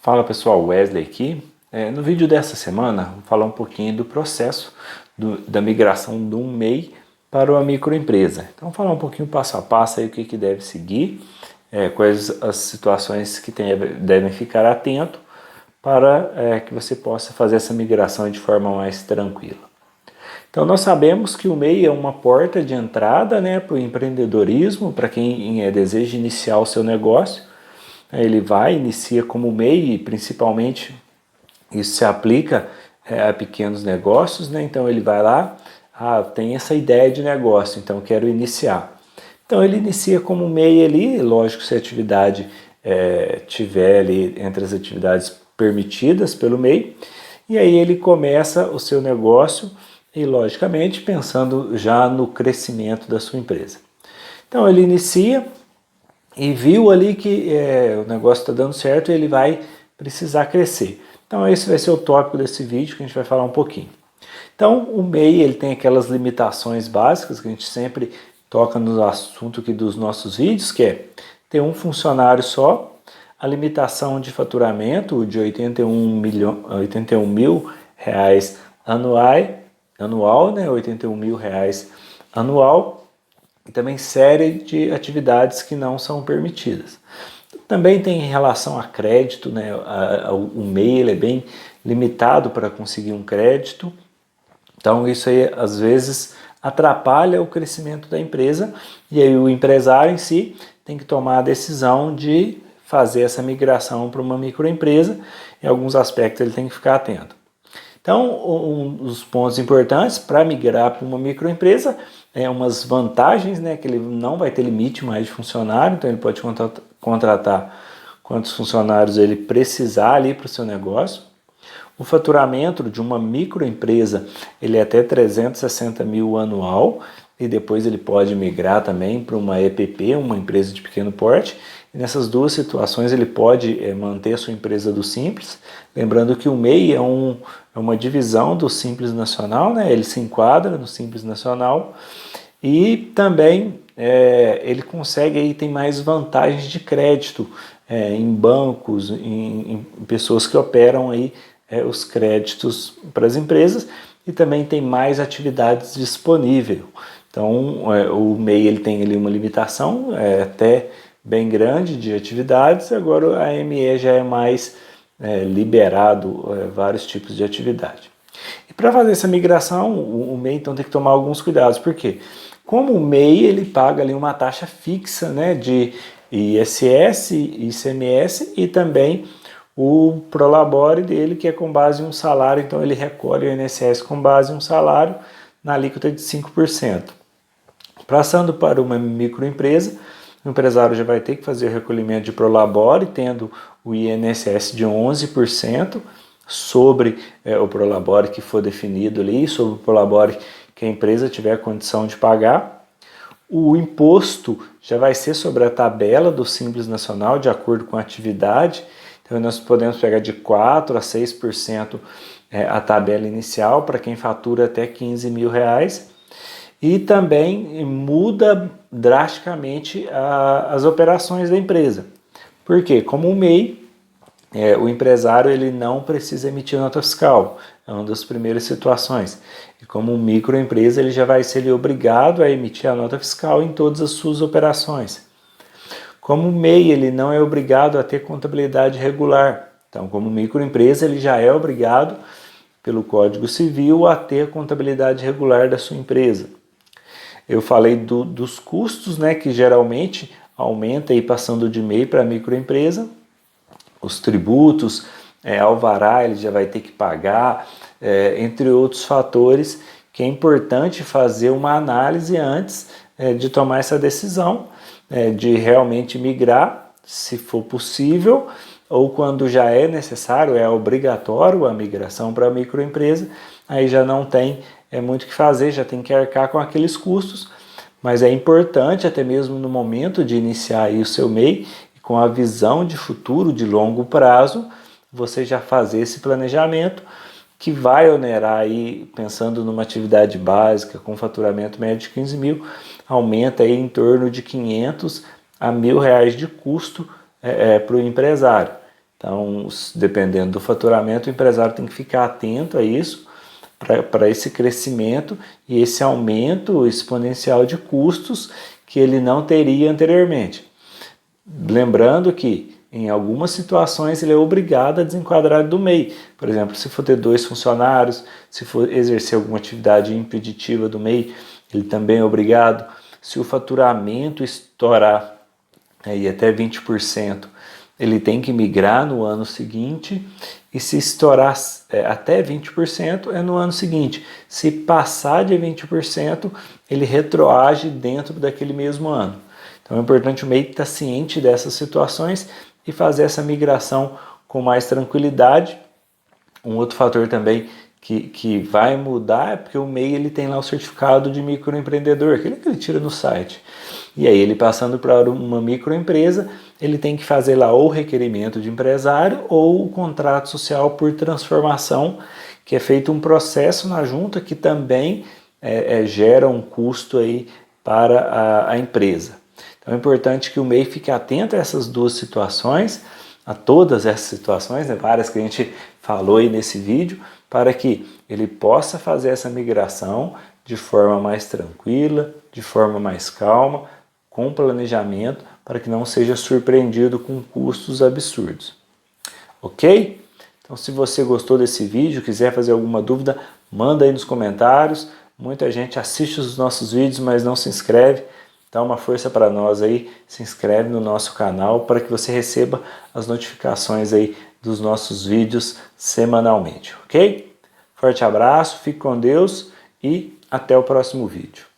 Fala pessoal, Wesley aqui. No vídeo dessa semana, vou falar um pouquinho do processo da migração de um MEI para uma microempresa. Então, vou falar um pouquinho passo a passo aí o que deve seguir, quais as situações que devem ficar atento para que você possa fazer essa migração de forma mais tranquila. Então, nós sabemos que o MEI é uma porta de entrada, para o empreendedorismo, para quem deseja iniciar o seu negócio. Ele inicia como MEI e principalmente isso se aplica a pequenos negócios, Então ele vai lá, tem essa ideia de negócio, então quero iniciar. Então ele inicia como MEI ali, lógico, se a atividade tiver ali entre as atividades permitidas pelo MEI, e aí ele começa o seu negócio e logicamente pensando já no crescimento da sua empresa. Então ele inicia e viu ali que o negócio está dando certo e ele vai precisar crescer. Então esse vai ser o tópico desse vídeo que a gente vai falar um pouquinho. Então o MEI ele tem aquelas limitações básicas que a gente sempre toca no assunto aqui dos nossos vídeos, que é ter um funcionário só, a limitação de faturamento de 81 mil reais anual, 81 mil reais anual, e também série de atividades que não são permitidas. Também tem em relação a crédito, o MEI ele é bem limitado para conseguir um crédito, então isso aí às vezes atrapalha o crescimento da empresa e aí o empresário em si tem que tomar a decisão de fazer essa migração para uma microempresa. Em alguns aspectos ele tem que ficar atento. Então, um dos pontos importantes para migrar para uma microempresa umas vantagens, que ele não vai ter limite mais de funcionário, então ele pode contratar quantos funcionários ele precisar ali para o seu negócio. O faturamento de uma microempresa ele é até 360 mil anual e depois ele pode migrar também para uma EPP, uma empresa de pequeno porte. E nessas duas situações ele pode manter a sua empresa do Simples, lembrando que o MEI é uma divisão do Simples Nacional, ele se enquadra no Simples Nacional e também ele consegue aí tem mais vantagens de crédito em bancos, em pessoas que operam aí os créditos para as empresas e também tem mais atividades disponíveis. Então o MEI ele tem ali uma limitação até bem grande de atividades, agora a ME já é mais liberado vários tipos de atividade. E para fazer essa migração, o MEI então tem que tomar alguns cuidados, porque como o MEI ele paga ali uma taxa fixa de ISS, ICMS e também o Prolabore dele, que é com base em um salário, então ele recolhe o INSS com base em um salário na alíquota de 5%. Passando para uma microempresa, o empresário já vai ter que fazer o recolhimento de Prolabore, tendo o INSS de 11% sobre o Prolabore que for definido ali, sobre o Prolabore que a empresa tiver condição de pagar. O imposto já vai ser sobre a tabela do Simples Nacional, de acordo com a atividade. Então, nós podemos pegar de 4% a 6% a tabela inicial para quem fatura até 15 mil reais. E também muda drasticamente as operações da empresa. Por quê? Como o MEI, o empresário ele não precisa emitir nota fiscal. É uma das primeiras situações. E como microempresa, ele já vai ser obrigado a emitir a nota fiscal em todas as suas operações. Como o MEI, ele não é obrigado a ter contabilidade regular. Então, como microempresa, ele já é obrigado, pelo Código Civil, a ter a contabilidade regular da sua empresa. Eu falei dos custos, que geralmente aumenta aí passando de MEI para microempresa. Os tributos, alvará, ele já vai ter que pagar, entre outros fatores, que é importante fazer uma análise antes de tomar essa decisão, de realmente migrar, se for possível, ou quando já é necessário, é obrigatório a migração para a microempresa, aí já não tem muito o que fazer, já tem que arcar com aqueles custos, mas é importante até mesmo no momento de iniciar aí o seu MEI, com a visão de futuro de longo prazo, você já fazer esse planejamento que vai onerar aí, pensando numa atividade básica com faturamento médio de 15 mil, aumenta aí em torno de 500 a R$ 1.000 de custo para o empresário. Então, dependendo do faturamento, o empresário tem que ficar atento a isso, para esse crescimento e esse aumento exponencial de custos que ele não teria anteriormente. Lembrando que em algumas situações ele é obrigado a desenquadrar do MEI. Por exemplo, se for ter 2 funcionários, se for exercer alguma atividade impeditiva do MEI, ele também é obrigado. Se o faturamento estourar aí até 20%, ele tem que migrar no ano seguinte, e se estourar até 20% é no ano seguinte. Se passar de 20%, ele retroage dentro daquele mesmo ano. Então é importante o MEI estar ciente dessas situações e fazer essa migração com mais tranquilidade. Um outro fator também que vai mudar é porque o MEI ele tem lá o certificado de microempreendedor, aquele que ele tira no site. E aí ele passando para uma microempresa, ele tem que fazer lá ou o requerimento de empresário ou o contrato social por transformação, que é feito um processo na junta que também gera um custo aí para a empresa. Então é importante que o MEI fique atento a essas 2 situações, a todas essas situações, várias que a gente falou aí nesse vídeo, para que ele possa fazer essa migração de forma mais tranquila, de forma mais calma, com planejamento, para que não seja surpreendido com custos absurdos. Ok? Então, se você gostou desse vídeo, quiser fazer alguma dúvida, manda aí nos comentários. Muita gente assiste os nossos vídeos, mas não se inscreve. Dá uma força para nós aí, se inscreve no nosso canal para que você receba as notificações aí dos nossos vídeos semanalmente, ok? Forte abraço, fique com Deus e até o próximo vídeo.